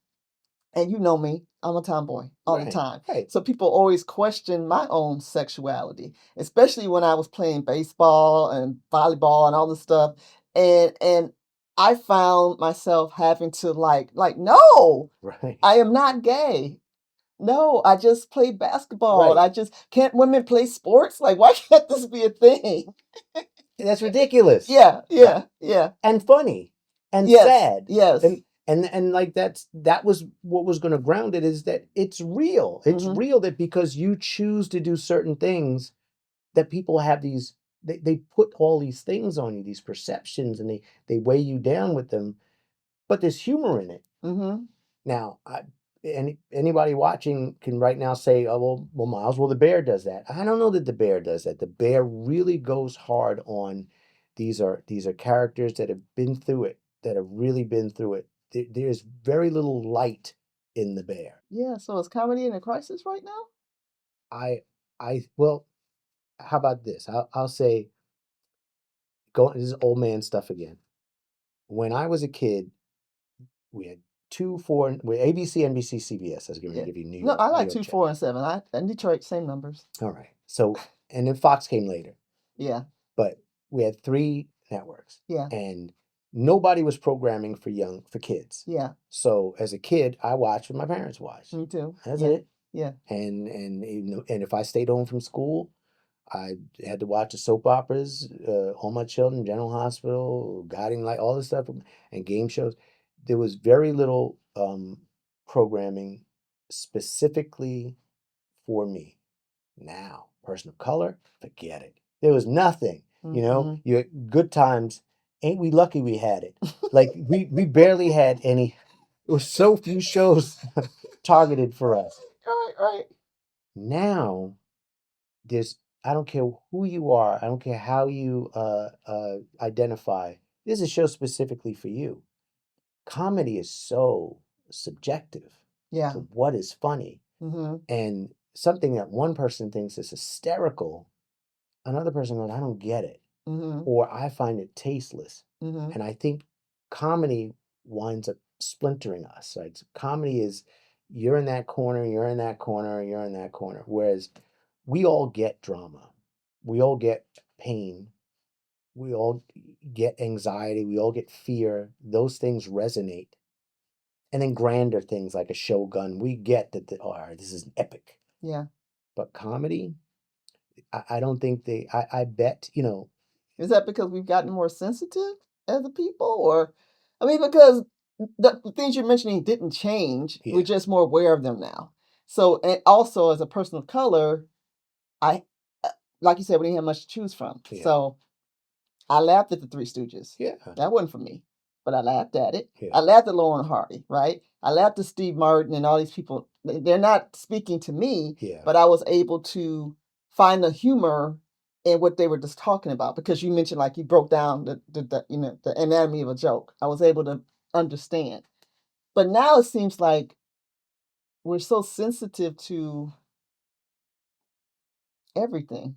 And you know me, I'm a tomboy all the time. Right. So people always question my own sexuality, especially when I was playing baseball and volleyball and all this stuff. And I found myself having to like, no, I am not gay. No, I just play basketball. I just can't women play sports? Like, why can't this be a thing? That's ridiculous. Yeah. And funny and sad. Yes. And like that was what was going to ground it, is that it's real. It's real that because you choose to do certain things, that people have these, they put all these things on you, these perceptions, and they weigh you down with them. But there's humor in it. Now, anybody watching can right now say, oh, well, Miles, the Bear does that. I don't know that the Bear does that. The Bear really goes hard on, these are characters that have been through it, that have really been through it. There's very little light in the Bear. Yeah, so is comedy in a crisis right now? Well, how about this? I'll say, this is old man stuff again. When I was a kid, we had 2, 4, with ABC, NBC, CBS. I was going to Yeah. give you New No, York. I New like York 2, channel. 4, and 7. And Detroit, same numbers. All right. So, and then Fox came later. Yeah. But we had 3 networks. Yeah. And nobody was programming for kids. Yeah. So as a kid, I watched what my parents watched. Me too. That's Yeah. it. Yeah. And if I stayed home from school, I had to watch the soap operas, All My Children, General Hospital, Guiding Light, all this stuff, and game shows. There was very little programming specifically for me. Now, person of color, forget it. There was nothing. You know, your good times. Ain't we lucky we had it? Like we barely had any. There were so few shows targeted for us. Right. Now, I don't care who you are. I don't care how you identify. There's a show specifically for you. Comedy is so subjective Yeah. to what is funny. And something that one person thinks is hysterical, another person goes, I don't get it. Or I find it tasteless. And I think comedy winds up splintering us. Right? So comedy is, you're in that corner, you're in that corner, you're in that corner. Whereas we all get drama. We all get pain. We all get anxiety. We all get fear. Those things resonate. And then grander things like a Shogun, we get that, this is epic. Yeah. But comedy, I don't think I bet, Is that because we've gotten more sensitive as a people? Or, I mean, because the things you're mentioning didn't change. Yeah. We're just more aware of them now. So, and also as a person of color, like you said, we didn't have much to choose from. Yeah. So I laughed at the Three Stooges. Yeah. That wasn't for me, but I laughed at it. Yeah. I laughed at Lauren Hardy, right? I laughed at Steve Martin and all these people. They're not speaking to me, Yeah. but I was able to find the humor in what they were just talking about, because you mentioned, like, you broke down the anatomy of a joke. I was able to understand. But now it seems like we're so sensitive to everything.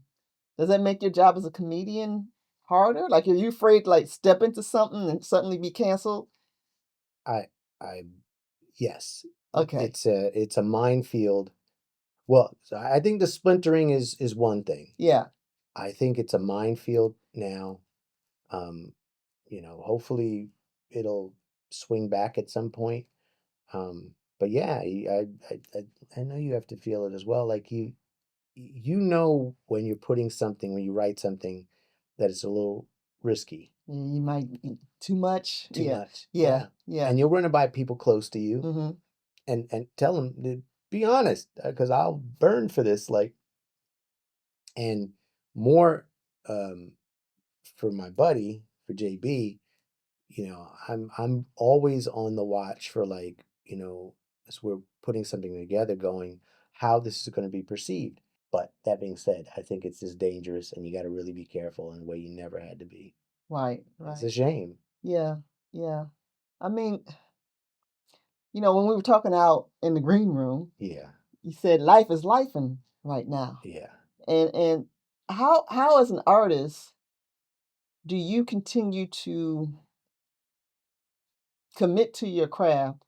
Does that make your job as a comedian harder? Like, are you afraid to, like, step into something and suddenly be canceled? I yes. Okay. It's a minefield. Well, so I think the splintering is one thing. Yeah. I think it's a minefield now. Hopefully it'll swing back at some point. But yeah, I know you have to feel it as well. Like when you're when you write something that is a little risky. You might eat too much. Too Yeah. much. Yeah. And you'll run it by people close to you. Mm-hmm. And tell them to be honest, because I'll burn for this. And more for my buddy, for JB, I'm always on the watch for, as we're putting something together, going how this is going to be perceived. But that being said, I think it's just dangerous, and you got to really be careful in a way you never had to be. Right. It's a shame. Yeah. I mean, when we were talking out in the green room, Yeah. you said life is lifing right now. Yeah. And how as an artist do you continue to commit to your craft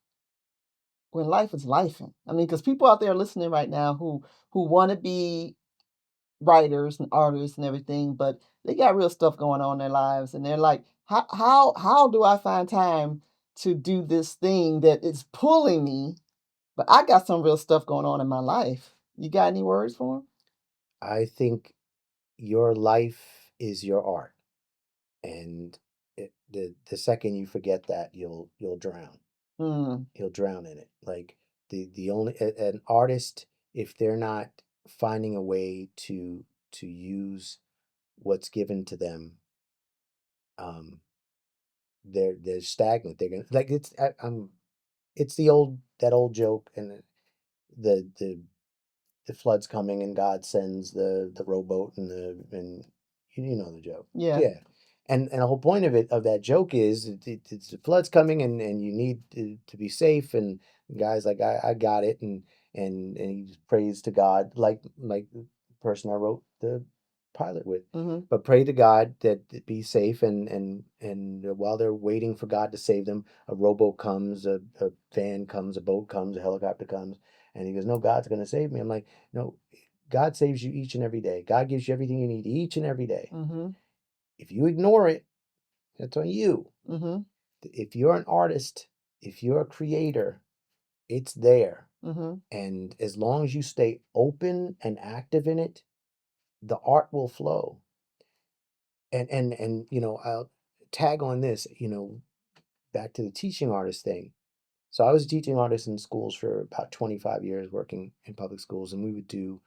when life is lifing? I mean, because people out there listening right now who want to be writers and artists and everything, but they got real stuff going on in their lives, and they're like, how do I find time to do this thing that is pulling me, but I got some real stuff going on in my life? You got any words for them? I think your life is your art, and the second you forget that, you'll drown. You'll drown in it. Like the only an artist, if they're not finding a way to use what's given to them, they're stagnant. They're gonna, like, it's that old joke, and the flood's coming and God sends the rowboat, and you know the joke. Yeah. And the whole point of that joke is it's the flood's coming, and you need to be safe, and the guy's like, I got it, and he prays to God, like the person I wrote the pilot with. Mm-hmm. But pray to God that it be safe, and while they're waiting for God to save them, a rowboat comes, a van comes, a boat comes, a helicopter comes, and he goes, "No, God's going to save me." I'm like, "No, God saves you each and every day. God gives you everything you need each and every day. Mm-hmm. If you ignore it, that's on you. Mm-hmm. If you're an artist, if you're a creator, it's there. Mm-hmm. And as long as you stay open and active in it, the art will flow." And I'll tag on this, back to the teaching artist thing. So I was a teaching artist in schools for about 25 years, working in public schools, and we would do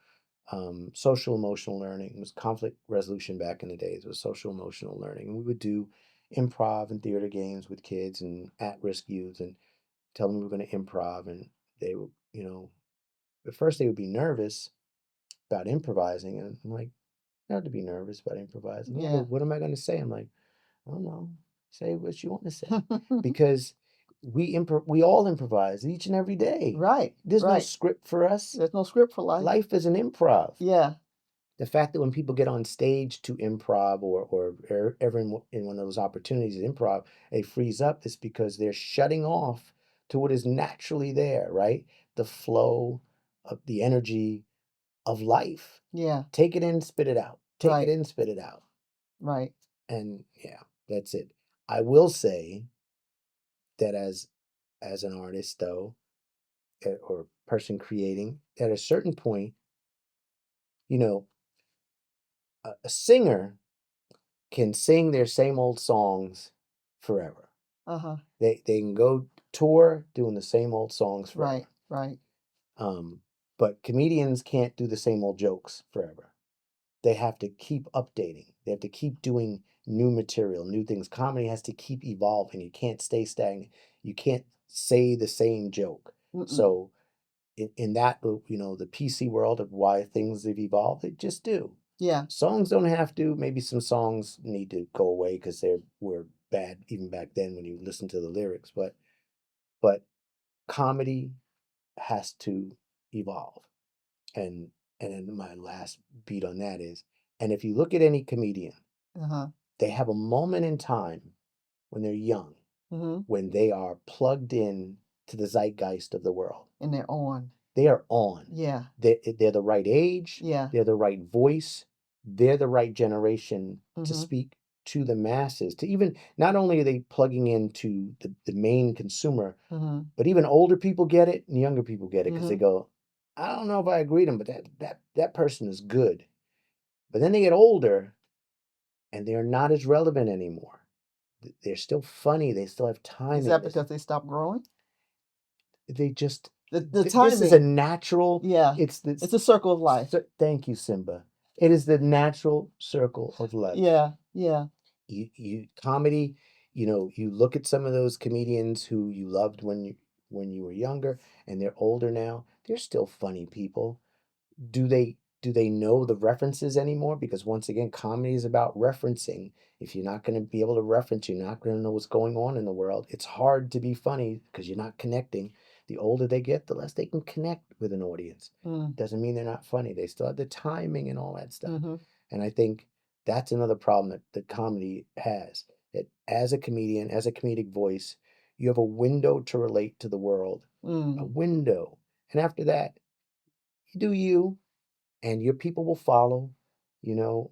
social emotional learning. It was conflict resolution back in the days. It was social emotional learning. And we would do improv and theater games with kids and at-risk youth, and tell them we were going to improv. And they would, at first they would be nervous about improvising. And I'm like, not to be nervous about improvising. Yeah, Yeah. but what am I going to say? I'm like, I don't know. Say what you want to say. Because we all improvise each and every day. Right. There's no right. script for us. There's no script for life. Life is an improv. Yeah. The fact that when people get on stage to improv, or ever in one of those opportunities to improv, they freeze up, is because they're shutting off to what is naturally there, right? The flow of the energy of life. Yeah. Take it in, spit it out. Take Right. it in, spit it out. Right. And yeah, that's it. I will say that as an artist, though, or person creating, at a certain point, a singer can sing their same old songs forever. Uh-huh. They can go tour doing the same old songs forever. Right. But comedians can't do the same old jokes forever. They have to keep updating. They have to keep doing new material, new things. Comedy has to keep evolving. You can't stay stagnant. You can't say the same joke. Mm-mm. So in that, the PC world of why things have evolved, they just do. Yeah. Songs don't have to. Maybe some songs need to go away because they were bad even back then when you listen to the lyrics. But comedy has to evolve. And then my last beat on that is, and if you look at any comedian, Uh-huh. they have a moment in time when they're young, Mm-hmm. when they are plugged in to the zeitgeist of the world. And they're on. They are on. Yeah. They're the right age. Yeah. They're the right voice. They're the right generation to Mm-hmm. speak to the masses. To even, not only are they plugging into the main consumer, Mm-hmm. but even older people get it and younger people get it, because they Mhm. go, I don't know if I agree with them, but that person is good. But then they get older and they're not as relevant anymore. They're still funny. They still have time. Is that because they stopped growing? They just, The this is a timing. natural, Yeah. it's It's a circle of life. Thank you, Simba. It is the natural circle of life. Yeah. Yeah. You comedy, you look at some of those comedians who you loved when you were younger, and they're older now. They're still funny people. Do they know the references anymore? Because once again, comedy is about referencing. If you're not going to be able to reference, you're not going to know what's going on in the world. It's hard to be funny because you're not connecting. The older they get, the less they can connect with an audience. Mm. Doesn't mean they're not funny. They still have the timing and all that stuff. Mm-hmm. And I think that's another problem that comedy has. That as a comedian, as a comedic voice, you have a window to relate to the world. A Mm. window. And after that, you do you, and your people will follow. You know,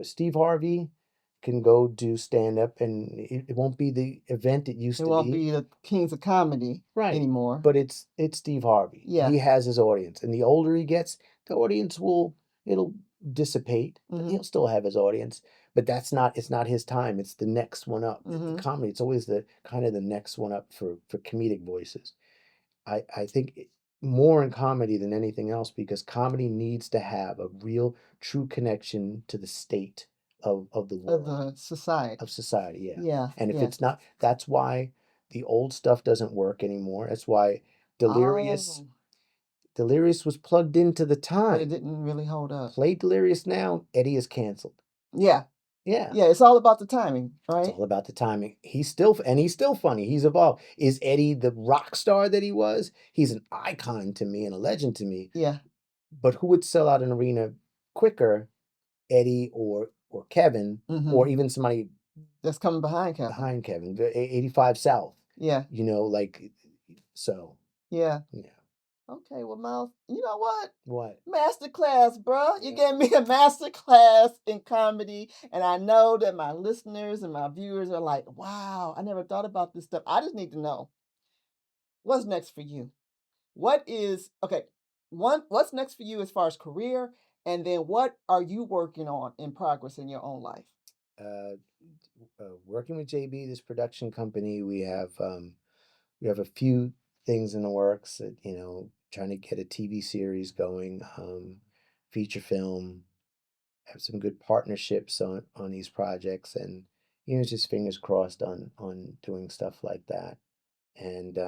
Steve Harvey can go do stand up, and it won't be the event it used It to won't be. be the kings of comedy Right. anymore. But it's Steve Harvey. Yeah. He has his audience, and the older he gets, the audience it'll dissipate. But Mhm. he'll still have his audience, but it's not his time. It's the next one up. Mhm. The comedy, it's always the kind of the next one up for comedic voices. I think more in comedy than anything else, because comedy needs to have a real true connection to the state of the Of world, the society. of society. Yeah. Yeah. And if yeah. it's not, that's why the old stuff doesn't work anymore. That's why Delirious Oh, Delirious was plugged into the but it time. didn't really hold up. Play Delirious now, Eddie is canceled. Yeah. Yeah. Yeah. It's all about the timing, It's right? all about the timing. He's still funny. He's evolved. Is Eddie the rock star that he was? He's an icon to me and a legend to me. Yeah. but who would sell out an arena quicker, Eddie or Kevin, or even somebody that's coming behind Kevin. Behind Kevin, the 85 South. Yeah. You know, like, so. Yeah. Yeah. Okay, well, Miles, you know what? What? Masterclass, bro. You gave me a masterclass in comedy, and I know that my listeners and my viewers are like, wow, I never thought about this stuff. I just need to know, what's next for you? What's next for you as far as career, and then what are you working on in progress in your own life? Working with JB, this production company, we have a few things in the works that, you know, trying to get a TV series going, feature film, have some good partnerships on these projects, and, you know, just fingers crossed on doing stuff like that. And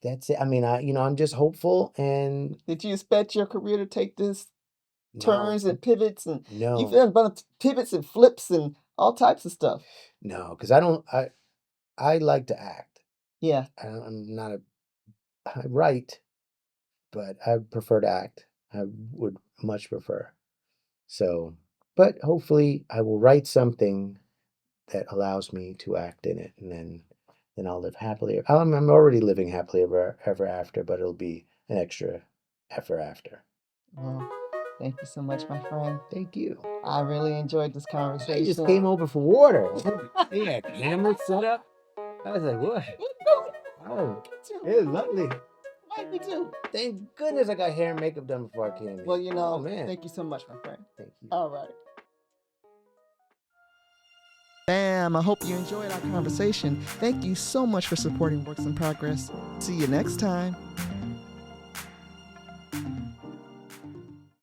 that's it. I mean, I'm just hopeful. And did you expect your career to take this turns and pivots, and no, you've done a bunch of pivots and flips and all types of stuff? No, because I like to act. Yeah. I'm not I write, but I prefer to act. I would much prefer. So, but hopefully I will write something that allows me to act in it, and then I'll live happily. I'm already living happily ever after, but it'll be an extra ever after. Well, thank you so much, my friend. Thank you. I really enjoyed this conversation. I just came over for water. Yeah, camera set up. I was like, what? Oh, it was lovely. Me too. Thank goodness I got hair and makeup done before I came in. Well, you know, man. Thank you so much, my friend. Thank you. All right. Bam, I hope you enjoyed our conversation. Thank you so much for supporting Works in Progress. See you next time.